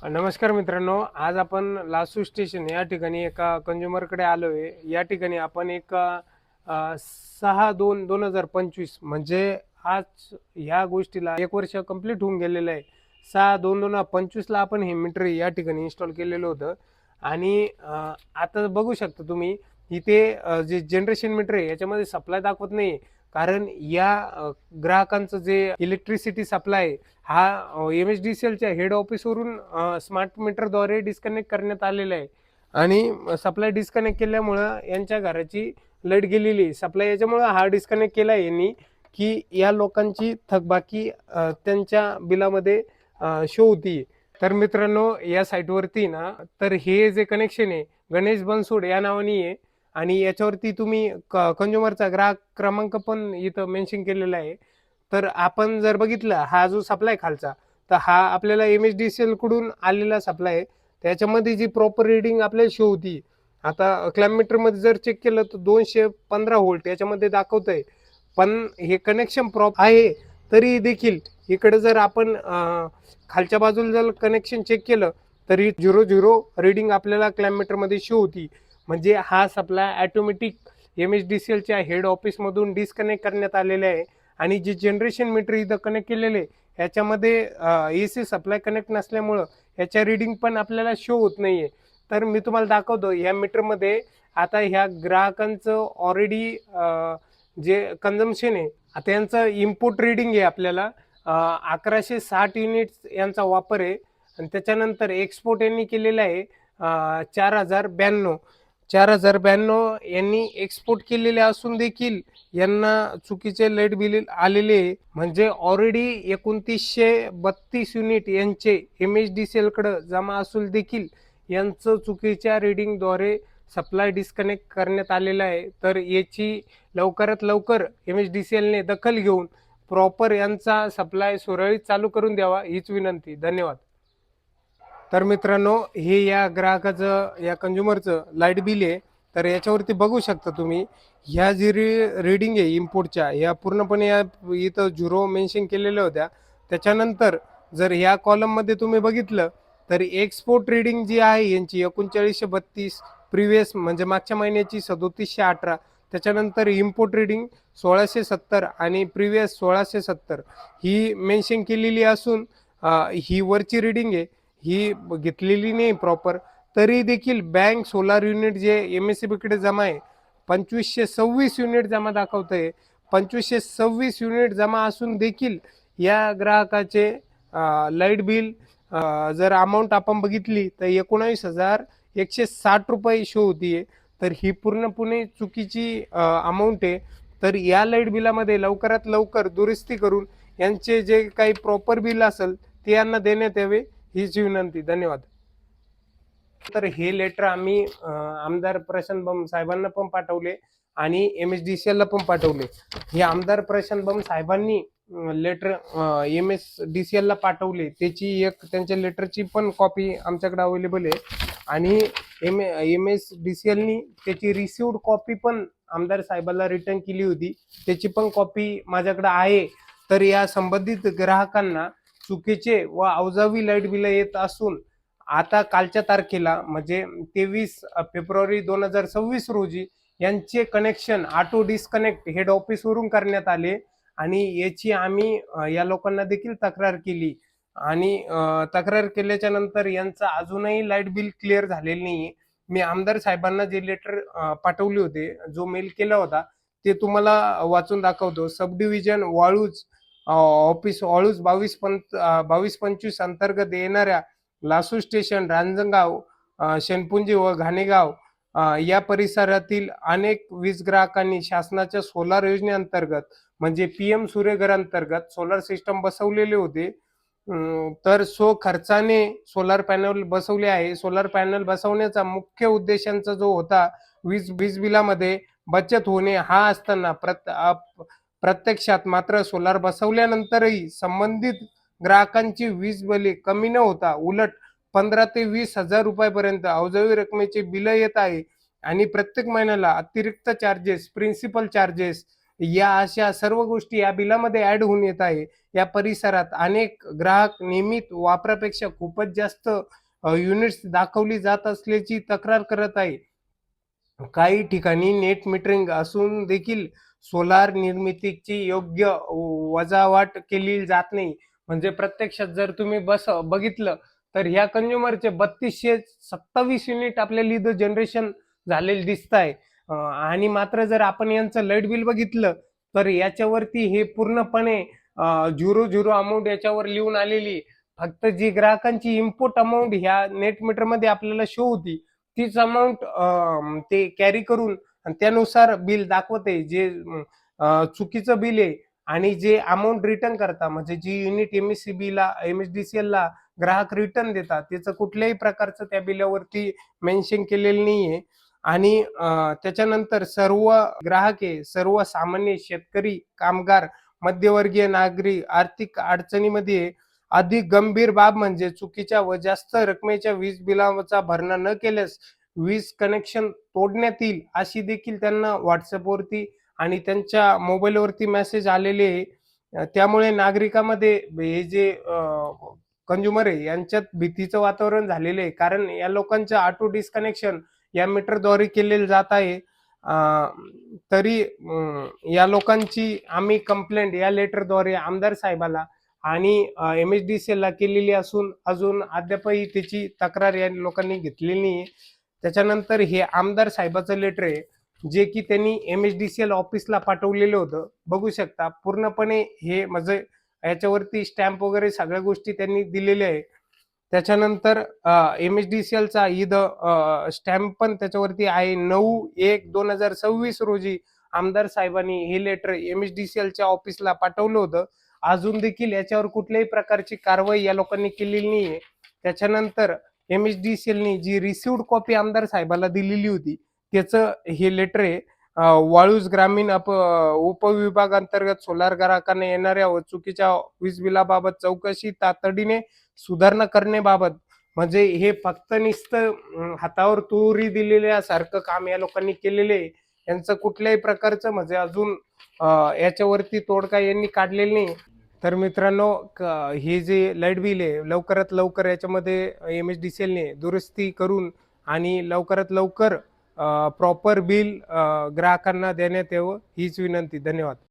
नमस्कार मित्रांनो, आज आपण लासू स्टेशन या ठिकाणी एका कंझ्युमरकडे आलो आहे. या ठिकाणी आपण एक 6/2/2025 म्हणजे आज ह्या गोष्टीला 1 वर्ष कंप्लीट होऊन गेलेलं आहे. 6/2/2025ला आपण हे मीटर या ठिकाणी इन्स्टॉल केलेलं होतं. आणि आता बघू शकता तुम्ही इथे जे जनरेशन मीटर आहे याच्यामध्ये सप्लाय दाखवत नाही, कारण या ग्राहकांचं जे इलेक्ट्रिसिटी सप्लाय हा MSDCLच्या हेड ऑफिसवरून स्मार्ट मीटरद्वारे डिस्कनेक्ट करण्यात आलेला आहे. आणि सप्लाय डिस्कनेक्ट केल्यामुळं यांच्या घराची लाईट गेलेली सप्लाय, याच्यामुळं हा डिस्कनेक्ट केला यांनी की या लोकांची थकबाकी त्यांच्या बिलामध्ये शो होती. तर मित्रांनो, या साईटवरती ना तर हे जे कनेक्शन आहे गणेश बनसोड या नावाने आहे. आणि याच्यावरती तुम्ही कंझ्युमरचा ग्राहक क्रमांक पण इथं मेन्शन केलेला आहे. तर आपण जर बघितलं हा जो सप्लाय खालचा, तर हा आपल्याला MSDCL कडून आलेला सप्लाय आहे. त्याच्यामध्ये जी प्रॉपर रिडिंग आपल्याला शो होती, आता क्लॅम मीटर मध्ये जर चेक केलं तर 215 व्होल्ट याच्यामध्ये दाखवतंय. पण हे कनेक्शन प्रॉप आहे तरी देखील इकडे जर आपण खालच्या बाजूला जर कनेक्शन चेक केलं तरी 00 रिडिंग आपल्याला क्लॅम मीटर मध्ये शो होती. म्हणजे हा सप्लाय ऑटोमॅटिक MSDCLच्या हेड ऑफिसमधून डिस्कनेक्ट करण्यात आलेला आहे. आणि जे जनरेशन मीटर इथं कनेक्ट केलेले याच्यामध्ये AC सप्लाय कनेक्ट नसल्यामुळं याच्या रिडिंग पण आपल्याला शो होत नाहीये. तर मी तुम्हाला दाखवतो या मीटरमध्ये आता ह्या ग्राहकांचं ऑलरेडी जे कन्झम्पशन आहे, आता यांचं इम्पोर्ट रिडिंग आहे आपल्याला 1160 युनिट्स यांचा वापर आहे. आणि त्याच्यानंतर एक्सपोर्ट यांनी केलेला आहे 4092. 4092 यांनी एक्सपोर्ट केलेले असून देखील यांना चुकीचे लाईट बिल आलेले. म्हणजे ऑलरेडी 2932 युनिट यांचे MSDCL कडे जमा असून देखील यांचं चुकीच्या रिडिंगद्वारे सप्लाय डिस्कनेक्ट करण्यात आलेला आहे. तर याची लवकरात लवकर MSDCLने दखल घेऊन प्रॉपर यांचा सप्लाय सुरळीत चालू करून द्यावा हीच विनंती. धन्यवाद. तर मित्रांनो, हे या ग्राहकाचं या कंझ्युमरचं लाईट बिल आहे. तर याच्यावरती बघू शकता तुम्ही ह्या जी रिडिंग आहे इम्पोर्टच्या ह्या पूर्णपणे या इथं 0 मेन्शन केलेल्या होत्या. त्याच्यानंतर जर ह्या कॉलममध्ये तुम्ही बघितलं तर एक्सपोर्ट रिडिंग जी आहे यांची 3932, प्रिव्हियस म्हणजे मागच्या महिन्याची 3718, त्याच्यानंतर इम्पोर्ट रिडिंग 1670 आणि प्रिव्हियस 1670 ही मेन्शन केलेली असून ही वरची रिडिंग आहे ही घेतलेली नाही प्रॉपर. तरी देखील बँक सोलार युनिट जे MSCB कडे जमा आहे 2526 युनिट जमा दाखवत आहे. 2526 युनिट जमा असून देखील या ग्राहकाचे लाईट बिल जर अमाऊंट आपण बघितली तर 19,160 रुपये शो होतीये. तर ही पूर्णपणे चुकीची अमाऊंट आहे. तर या लाईट बिलामध्ये लवकरात लवकर दुरुस्ती करून यांचे जे काही प्रॉपर बिल असेल ते यांना देण्यात यावे हीच विनंती. धन्यवाद. तर हे लेटर आम्ही आमदार प्रशांत बंब साहेबांना पण पाठवले आणि MSDCL ला पण पाठवले. हे आमदार प्रशांत बंब साहेबांनी लेटर MSDCL ला पाठवले, त्याची एक त्यांच्या लेटरची पण कॉपी आमच्याकडे अवेलेबल आहे. आणि MSDCL नी त्याची रिसिव्ड कॉपी पण आमदार साहेबांना रिटर्न केली होती, त्याची पण कॉपी माझ्याकडे आहे. तर या संबंधित ग्राहकांना चुकीचे व अवजावी लाईट बिल येत असून आता कालच्या तारखेला म्हणजे 23 फेब्रुवारी 2026 रोजी यांचे connection auto disconnect head office वरून करण्यात आले. आणि याची आम्ही या लोकांना देखील तक्रार केली. आणि तक्रार केल्याच्या नंतर यांचं अजूनही लाईट बिल क्लिअर झालेलं नाही. मी आमदार साहेबांना जे लेटर पाठवले होते, जो मेल केला होता, ते तुम्हाला वाचून दाखवतो. सब डिव्हिजन वाळूज ऑफिस वाळूज 2225 अंतर्गत येणाऱ्या लासू स्टेशन, रांजणगाव, शेनपुंजी व घाणेगाव या परिसरातील अनेक वीज ग्राहकांनी शासनाच्या सोलार योजनेअंतर्गत म्हणजे PM सूर्यघर अंतर्गत सोलार सिस्टम बसवलेले होते. तर खर्चाने सोलार पॅनल बसवले आहे. सोलार पॅनल बसवण्याचा मुख्य उद्देशांचा जो होता वीज बिलामध्ये बचत होणे हा असताना प्रत्यक्षात मात्र सोलार बसवल्यानंतरही संबंधित ग्राहकांची वीज बिले कमी न होता उलट 15 ते 20 हजार रुपयापर्यंत अवजवी रकमेचे बिल येत आहे. आणि प्रत्येक महिन्याला अतिरिक्त चार्जेस, प्रिन्सिपल चार्जेस, या अशा सर्व गोष्टी या बिलामध्ये ऍड होऊन येत आहे. या परिसरात अनेक ग्राहक नियमित वापरापेक्षा खूपच जास्त युनिट्स दाखवली जात असल्याची तक्रार करत आहे. काही ठिकाणी नेट मीटरिंग असून देखील सोलार निर्मितीची योग्य वजावट केली जात नाही. म्हणजे प्रत्यक्षात जर तुम्ही बघितलं तर ह्या कंझ्युमरचे 3227 युनिट आपल्याला इथं जनरेशन झालेले दिसत आहे. आणि मात्र जर आपण यांचं लाईट बिल बघितलं तर याच्यावरती हे पूर्णपणे झिरो झिरो अमाऊंट याच्यावर लिहून आलेली. फक्त जी ग्राहकांची इम्पोर्ट अमाऊंट ह्या नेट मीटर मध्ये आपल्याला शो होती तीच अमाऊंट ते कॅरी करून आणि त्यानुसार बिल दाखवते. जे चुकीचं बिल आहे आणि जे अमाऊंट रिटर्न करता म्हणजे जी युनिट एमएसडीसीएल ला ग्राहक रिटर्न देतात त्याचं कुठल्याही प्रकारचं त्या बिलावरती मेन्शन केलेलं नाहीये. आणि त्याच्यानंतर सर्व ग्राहक आहे, सर्व सामान्य शेतकरी, कामगार, मध्यवर्गीय नागरिक आर्थिक अडचणीमध्ये अधिक गंभीर बाब म्हणजे चुकीच्या व जास्त रकमेच्या वीज बिलाचा भरणा न केल्यास वीज कनेक्शन तोडण्यात येईल अशी देखील त्यांना व्हॉट्सअपवरती आणि त्यांच्या मोबाईलवरती मेसेज आलेले आहे. त्यामुळे नागरिकांमध्ये हे जे कंझ्युमर आहे यांच्यात भीतीचं वातावरण झालेलं आहे. कारण या लोकांचं ऑटो डिस्कनेक्शन या मीटरद्वारे केलेलं जात आहे. तरी या लोकांची आम्ही कंप्लेंट या लेटरद्वारे आमदार साहेबाला आणि एमएसडीसीएल ला केलेली असून अजून अद्यापही त्याची तक्रार या लोकांनी घेतलेली नाही. त्याच्यानंतर हे आमदार साहेबाचं लेटर आहे जे की त्यांनी एमएसडीसीएल ऑफिसला पाठवलेलं होतं. बघू शकता पूर्णपणे हे म्हणजे याच्यावरती स्टॅम्प वगैरे सगळ्या गोष्टी त्यांनी दिलेल्या आहे. त्याच्यानंतर एमएसडीसीएलचा इथं स्टॅम्प पण त्याच्यावरती आहे. 9/1/2026 रोजी आमदार साहेबांनी हे लेटर एमएसडीसीएलच्या ऑफिसला पाठवलं होतं. अजून देखील याच्यावर कुठल्याही प्रकारची कारवाई या लोकांनी केलेली नाहीये. त्याच्यानंतर एमएसडीसीएलनी जी रिसिव्ड कॉपी आमदार साहेबाला दिलेली होती त्याचं हे लेटर आहे. वाळूज ग्रामीण उपविभागांतर्गत सोलार ग्राहकांना येणाऱ्या व चुकीच्या वीज बिलाबाबत चौकशी तातडीने सुधारणा करण्याबाबत. म्हणजे हे फक्त नुसतं हातावर तुरी दिलेल्यासारखं काम या लोकांनी केलेले आहे. यांचं कुठल्याही प्रकारचं म्हणजे अजून याच्यावरती तोडगा यांनी काढलेली नाही. तर मित्रांनो हे जे लाईट बिल आहे लवकरात लवकर याच्यामध्ये एमएसडीसीएलने दुरुस्ती करून आणि लवकरात लवकर प्रॉपर बिल ग्राहकांना देण्यात यावं हीच विनंती. धन्यवाद.